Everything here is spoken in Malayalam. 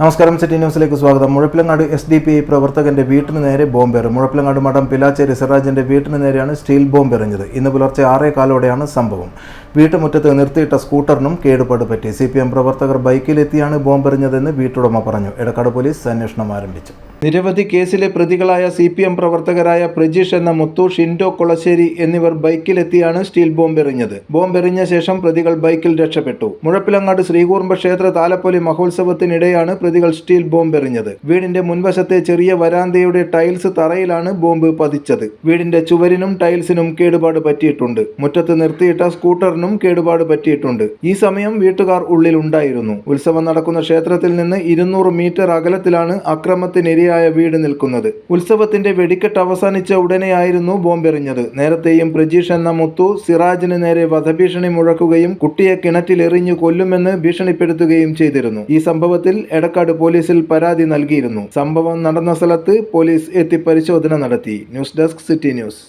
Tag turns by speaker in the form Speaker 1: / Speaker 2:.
Speaker 1: നമസ്കാരം, സിറ്റി ന്യൂസിലേക്ക് സ്വാഗതം. മുഴപ്പിലങ്ങാട് SDPI പ്രവർത്തകന്റെ വീട്ടിന് നേരെ ബോംബേറ്. മുഴപ്പിലങ്ങാട് മഠം പിലാച്ചേരി സിറാജിന്റെ വീട്ടിന് നേരെയാണ് സ്റ്റീൽ ബോംബ് എറിഞ്ഞത്. ഇന്ന് പുലർച്ചെ 6:15 സംഭവം. വീട്ടുമുറ്റത്ത് നിർത്തിയിട്ട സ്കൂട്ടറിനും കേടുപാട് പറ്റി. CPM പ്രവർത്തകർ ബൈക്കിലെത്തിയാണ് ബോംബെറിഞ്ഞതെന്ന് വീട്ടുടമ പറഞ്ഞു. എടക്കാട് പോലീസ് അന്വേഷണം ആരംഭിച്ചു. നിരവധി കേസിലെ പ്രതികളായ CPM പ്രവർത്തകരായ പ്രജീഷ് എന്ന മുത്തു, ഷിൻഡോ കൊളശ്ശേരി എന്നിവർ ബൈക്കിലെത്തിയാണ് സ്റ്റീൽ ബോംബെറിഞ്ഞത്. ബോംബെറിഞ്ഞ ശേഷം പ്രതികൾ ബൈക്കിൽ രക്ഷപ്പെട്ടു. മുഴപ്പിലങ്ങാട് ശ്രീകൂർമ്പ ക്ഷേത്ര താലപ്പൊലി മഹോത്സവത്തിനിടെയാണ് പ്രതികൾ സ്റ്റീൽ ബോംബ് എറിഞ്ഞത്. വീടിന്റെ മുൻവശത്തെ ചെറിയ വരാന്തയുടെ ടൈൽസ് തറയിലാണ് ബോംബ് പതിച്ചത്. വീടിന്റെ ചുവരിനും ടൈൽസിനും കേടുപാട് പറ്റിയിട്ടുണ്ട്. മുറ്റത്ത് നിർത്തിയിട്ട സ്കൂട്ടറിനും കേടുപാട് പറ്റിയിട്ടുണ്ട്. ഈ സമയം വീട്ടുകാർ ഉള്ളിലുണ്ടായിരുന്നു. ഉത്സവം നടക്കുന്ന ക്ഷേത്രത്തിൽ നിന്ന് 200 മീറ്റർ അകലത്തിലാണ് അക്രമത്തിനിരയായ വീട് നിൽക്കുന്നത്. ഉത്സവത്തിന്റെ വെടിക്കെട്ട് അവസാനിച്ച ഉടനെയായിരുന്നു ബോംബെറിഞ്ഞത്. നേരത്തെയും പ്രജീഷ് എന്ന മുത്തു സിറാജിന് നേരെ വധഭീഷണി മുഴക്കുകയും കുട്ടിയെ കിണറ്റിലെറിഞ്ഞു കൊല്ലുമെന്ന് ഭീഷണിപ്പെടുത്തുകയും ചെയ്തിരുന്നു. ഈ സംഭവത്തിൽ എടക്കാട് പോലീസിൽ പരാതി നൽകിയിരുന്നു. സംഭവം നടന്ന സ്ഥലത്ത് പോലീസ് എത്തി പരിശോധന നടത്തി. News desk, city news.